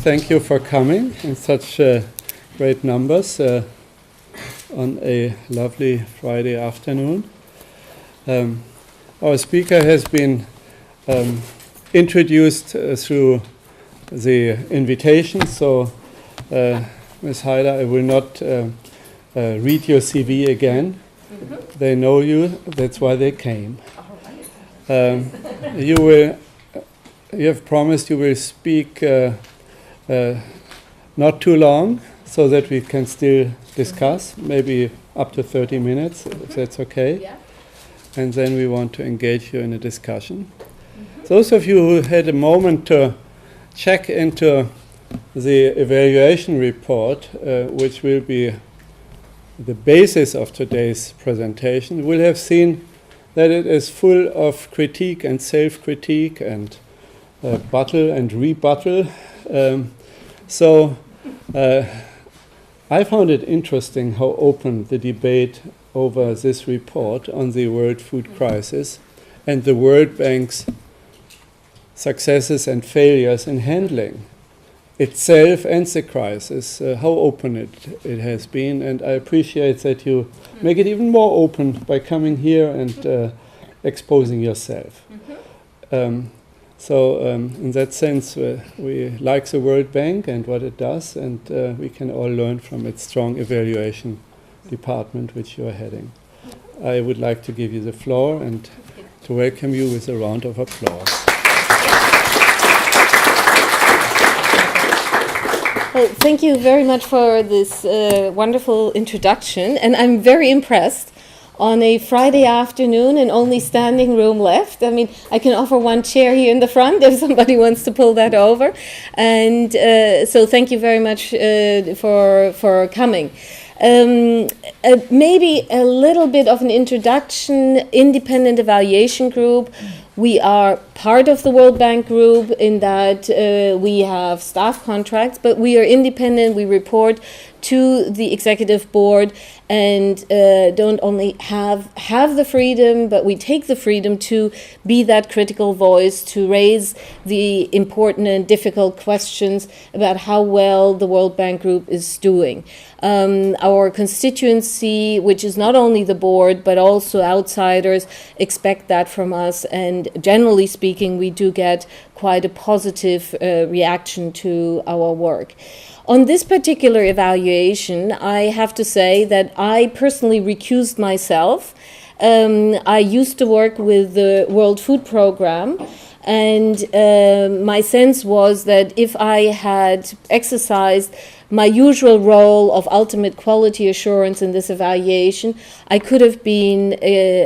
thank you for coming in such great numbers on a lovely Friday afternoon. Our speaker has been introduced through the invitation, so Ms. Heider, I will not read your CV again. Mm-hmm. They know you, that's why they came. You have promised you will speak not too long, so that we can still discuss, maybe up to 30 minutes, if that's okay. Yeah. And then we want to engage you in a discussion. Mm-hmm. Those of you who had a moment to check into the evaluation report, which will be the basis of today's presentation, will have seen that it is full of critique and self-critique and battle and rebuttal. So I found it interesting how open the debate over this report on the world food crisis and the World Bank's successes and failures in handling itself and the crisis, how open it has been. And I appreciate that you make it even more open by coming here and exposing yourself. Mm-hmm. So in that sense, we like the World Bank and what it does, and we can all learn from its strong evaluation department, which you are heading. I would like to give you the floor and to welcome you with a round of applause. Well, thank you very much for this wonderful introduction, and I'm very impressed. On a Friday afternoon and only standing room left. I mean, I can offer one chair here in the front if somebody wants to pull that over. And so thank you very much for coming. Maybe a little bit of an introduction. Independent Evaluation Group. We are part of the World Bank Group in that we have staff contracts, but we are independent. We report to the executive board and don't only have the freedom, but we take the freedom to be that critical voice, to raise the important and difficult questions about how well the World Bank Group is doing. Our constituency, which is not only the board, but also outsiders, expect that from us, and generally speaking, we do get quite a positive reaction to our work. On this particular evaluation, I have to say that I personally recused myself. I used to work with the World Food Programme, and my sense was that if I had exercised my usual role of ultimate quality assurance in this evaluation, I could have been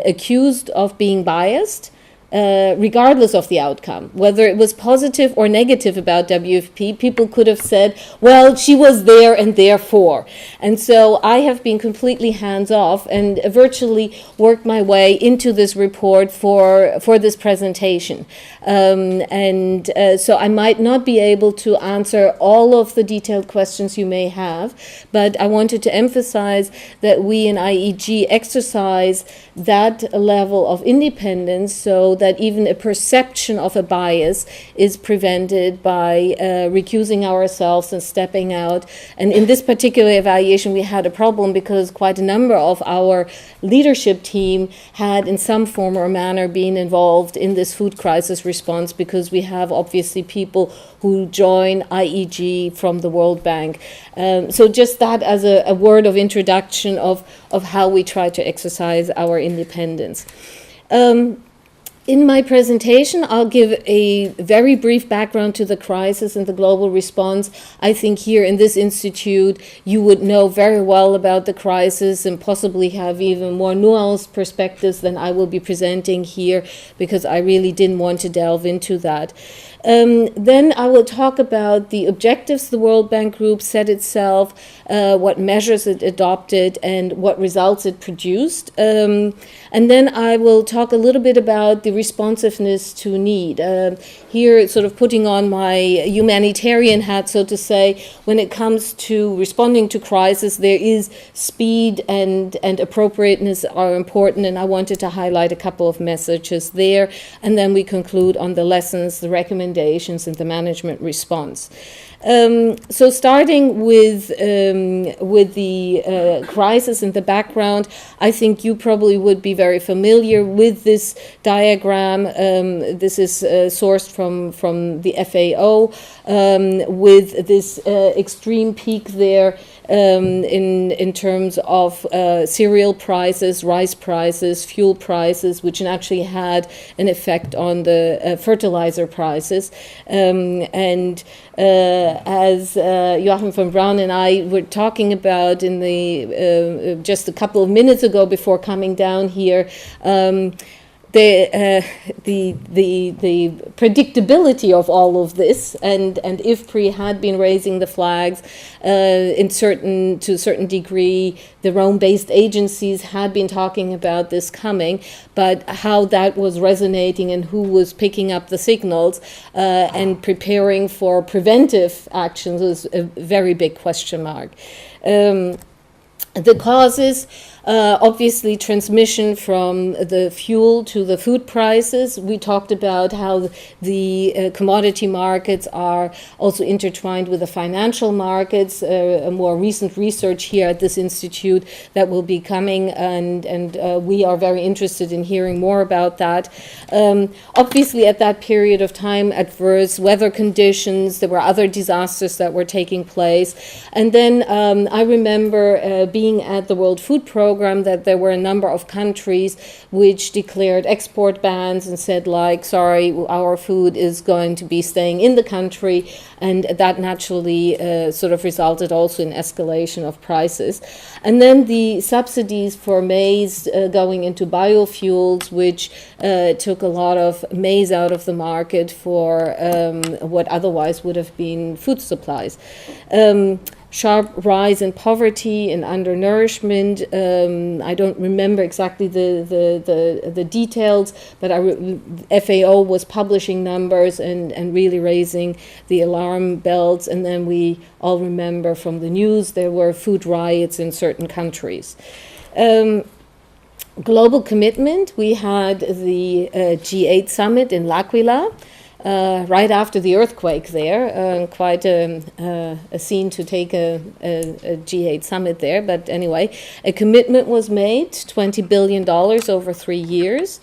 accused of being biased. Regardless of the outcome, whether it was positive or negative about WFP, people could have said, well, she was there and therefore. And so I have been completely hands-off and virtually worked my way into this report for this presentation. So I might not be able to answer all of the detailed questions you may have, but I wanted to emphasize that we in IEG exercise that level of independence so that even a perception of a bias is prevented by recusing ourselves and stepping out. And in this particular evaluation, we had a problem because quite a number of our leadership team had in some form or manner been involved in this food crisis response, because we have obviously people who join IEG from the World Bank. So just that as a word of introduction of how we try to exercise our independence. In my presentation, I'll give a very brief background to the crisis and the global response. I think here in this institute, you would know very well about the crisis and possibly have even more nuanced perspectives than I will be presenting here, because I really didn't want to delve into that. Then I will talk about the objectives the World Bank Group set itself, what measures it adopted, and what results it produced. And then I will talk a little bit about the responsiveness to need. Here, sort of putting on my humanitarian hat, so to say, when it comes to responding to crisis, there is speed and appropriateness are important, and I wanted to highlight a couple of messages there, and then we conclude on the lessons, the recommendations, and the management response. So starting with the crisis in the background, I think you probably would be very familiar with this diagram. This is sourced from the FAO, with this extreme peak there in terms of cereal prices, rice prices, fuel prices, which actually had an effect on the fertilizer prices. As Joachim von Braun and I were talking about in the just a couple of minutes ago before coming down here, the predictability of all of this, and IFPRI had been raising the flags to a certain degree. The Rome-based agencies had been talking about this coming, but how that was resonating and who was picking up the signals and preparing for preventive actions was a very big question mark. The causes, obviously transmission from the fuel to the food prices. We talked about how the commodity markets are also intertwined with the financial markets. A more recent research here at this institute that will be coming, and we are very interested in hearing more about that. Obviously at that period of time, adverse weather conditions, there were other disasters that were taking place. And then I remember being at the World Food Program, that there were a number of countries which declared export bans and said, like, sorry, our food is going to be staying in the country, and that naturally sort of resulted also in escalation of prices. And then the subsidies for maize going into biofuels, which took a lot of maize out of the market for what otherwise would have been food supplies. Sharp rise in poverty and undernourishment. I don't remember exactly the details, but FAO was publishing numbers and really raising the alarm bells. And then we all remember from the news there were food riots in certain countries. Global commitment. We had the G8 summit in L'Aquila. Right after the earthquake there, quite a scene to take a G8 summit there. But anyway, a commitment was made, $20 billion over 3 years.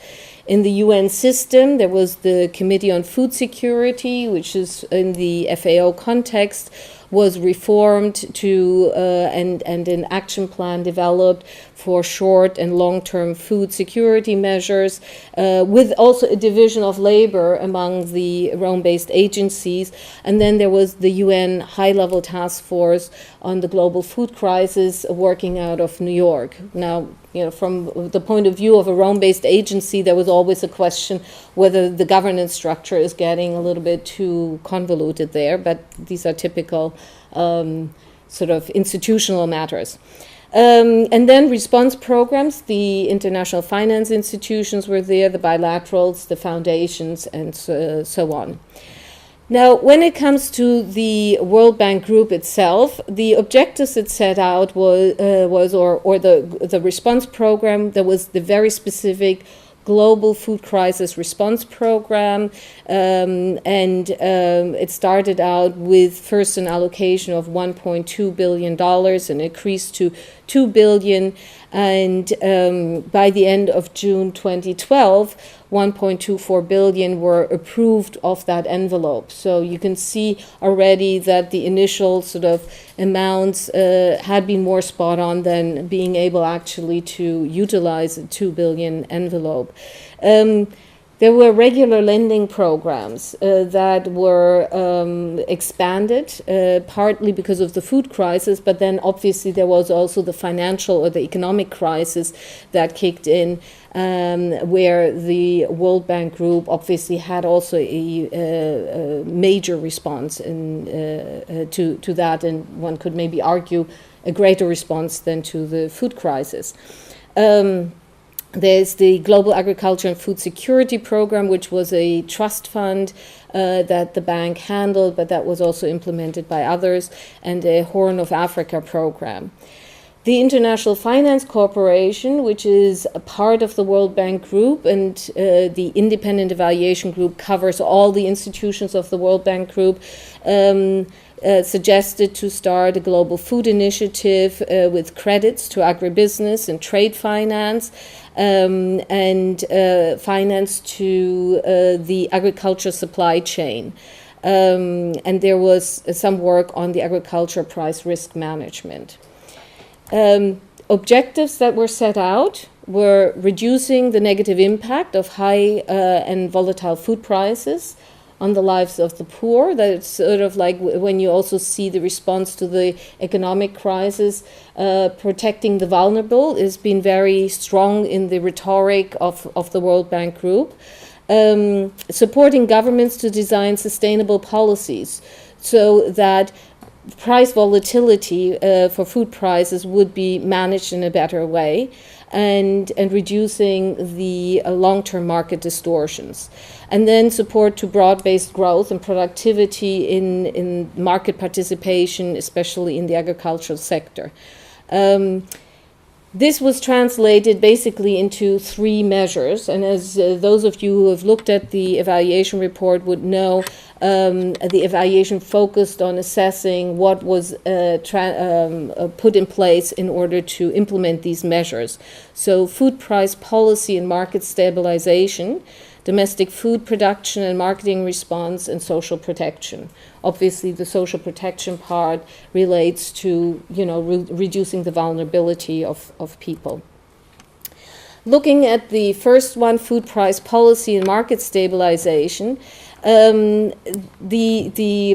In the UN system, there was the Committee on Food Security, which is in the FAO context, was reformed to and an action plan developed for short and long-term food security measures, with also a division of labor among the Rome-based agencies. And then there was the UN high-level task force on the global food crisis working out of New York. Now, you know, from the point of view of a Rome-based agency, there was always a question whether the governance structure is getting a little bit too convoluted there, but these are typical sort of institutional matters. And then response programs, the international finance institutions were there, the bilaterals, the foundations, and so on. Now, when it comes to the World Bank Group itself, the objectives it set out the response program, there was the very specific Global Food Crisis Response Program, and it started out with first an allocation of $1.2 billion and increased to $2 billion, and by the end of June 2012, 1.24 billion were approved of that envelope. So you can see already that the initial sort of amounts had been more spot on than being able actually to utilize a 2 billion envelope. There were regular lending programs that were expanded, partly because of the food crisis, but then obviously there was also the financial or the economic crisis that kicked in, where the World Bank Group obviously had also a major response to that, and one could maybe argue a greater response than to the food crisis. There's the Global Agriculture and Food Security Program, which was a trust fund that the bank handled, but that was also implemented by others, and a Horn of Africa program. The International Finance Corporation, which is a part of the World Bank Group, and the Independent Evaluation Group covers all the institutions of the World Bank Group, suggested to start a global food initiative with credits to agribusiness and trade finance, and finance to the agriculture supply chain. And there was some work on the agriculture price risk management. Objectives that were set out were reducing the negative impact of high and volatile food prices on the lives of the poor. That's sort of like when you also see the response to the economic crisis, protecting the vulnerable has been very strong in the rhetoric of the World Bank Group. Supporting governments to design sustainable policies so that price volatility for food prices would be managed in a better way, and reducing the long-term market distortions. And then support to broad-based growth and productivity in market participation, especially in the agricultural sector. This was translated basically into 3 measures, and as those of you who have looked at the evaluation report would know, the evaluation focused on assessing what was put in place in order to implement these measures. So food price policy and market stabilization, domestic food production and marketing response, and social protection. Obviously, the social protection part relates to, reducing the vulnerability of people. Looking at the first one, food price policy and market stabilization, the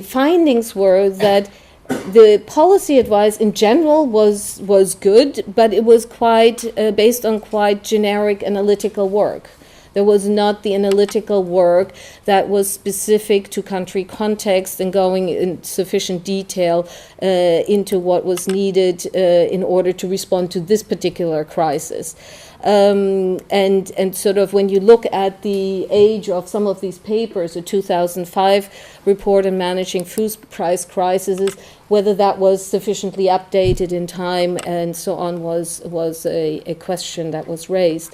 findings were that the policy advice in general was good, but it was quite based on quite generic analytical work. There was not the analytical work that was specific to country context and going in sufficient detail into what was needed in order to respond to this particular crisis. And sort of when you look at the age of some of these papers, a 2005 report on managing food price crises, whether that was sufficiently updated in time and so on was a question that was raised.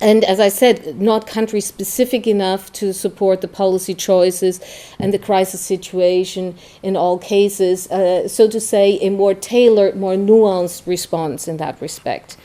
And as I said, not country specific enough to support the policy choices and the crisis situation in all cases. So to say, a more tailored, more nuanced response in that respect.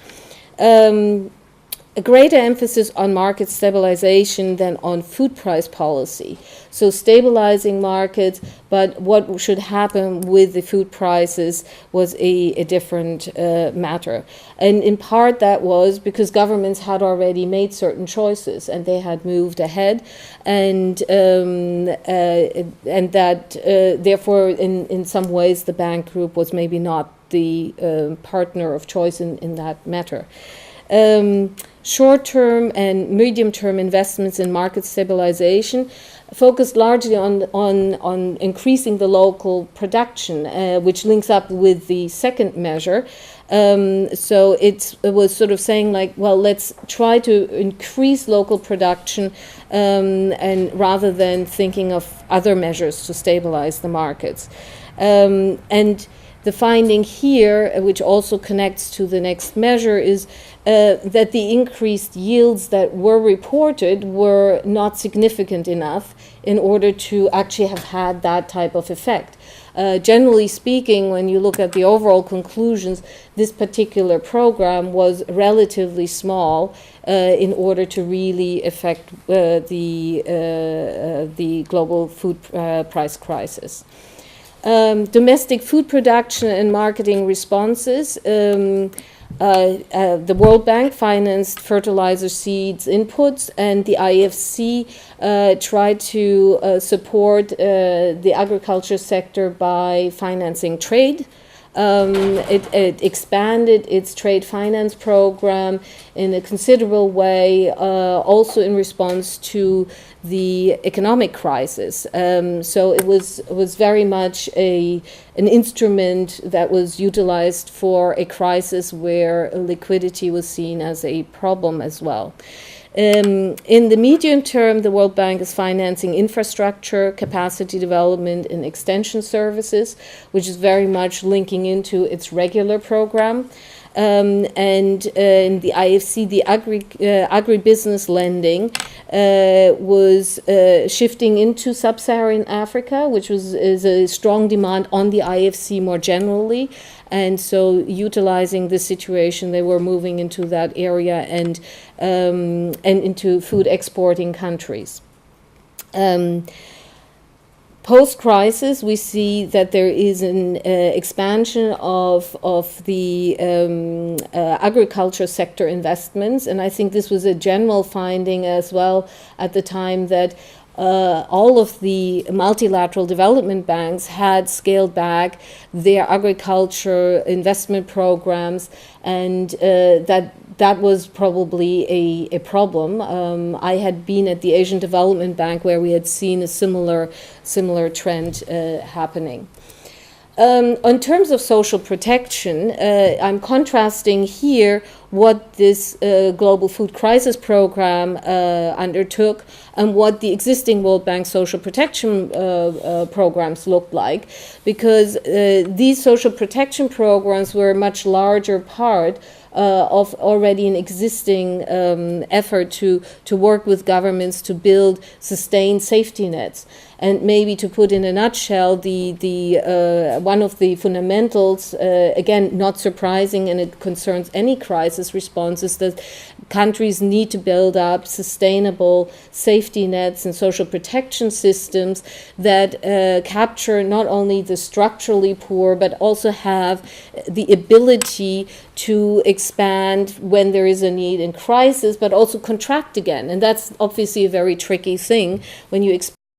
A greater emphasis on market stabilization than on food price policy. So stabilizing markets, but what should happen with the food prices was a different matter. And in part that was because governments had already made certain choices and they had moved ahead, and that therefore in some ways the bank group was maybe not the partner of choice in that matter. Short-term and medium-term investments in market stabilization focused largely on increasing the local production, which links up with the second measure. So it was sort of saying like, well, let's try to increase local production and rather than thinking of other measures to stabilize the markets. And the finding here, which also connects to the next measure, is that the increased yields that were reported were not significant enough in order to actually have had that type of effect. Generally speaking, when you look at the overall conclusions, this particular program was relatively small in order to really affect the global food price crisis. Domestic food production and marketing responses. The World Bank financed fertilizer seeds inputs, and the IFC tried to support the agriculture sector by financing trade. It expanded its trade finance program in a considerable way, also in response to the economic crisis. So it was very much an instrument that was utilized for a crisis where liquidity was seen as a problem as well. In the medium term, the World Bank is financing infrastructure, capacity development, and extension services, which is very much linking into its regular program. And in the IFC, the agribusiness lending was shifting into sub-Saharan Africa, which is a strong demand on the IFC more generally. And so, utilizing this situation, they were moving into that area and into food exporting countries. Post-crisis, we see that there is an expansion of the agriculture sector investments, and I think this was a general finding as well at the time that all of the multilateral development banks had scaled back their agriculture investment programs, and that was probably a problem. I had been at the Asian Development Bank where we had seen a similar trend happening. In terms of social protection, I'm contrasting here what this Global Food Crisis Program undertook and what the existing World Bank social protection programs looked like, because these social protection programs were a much larger part of already an existing effort to work with governments to build sustained safety nets. And maybe to put in a nutshell, the one of the fundamentals, again, not surprising, and it concerns any crisis response, is that countries need to build up sustainable safety nets and social protection systems that capture not only the structurally poor, but also have the ability to expand when there is a need in crisis, but also contract again. And that's obviously a very tricky thing when you expand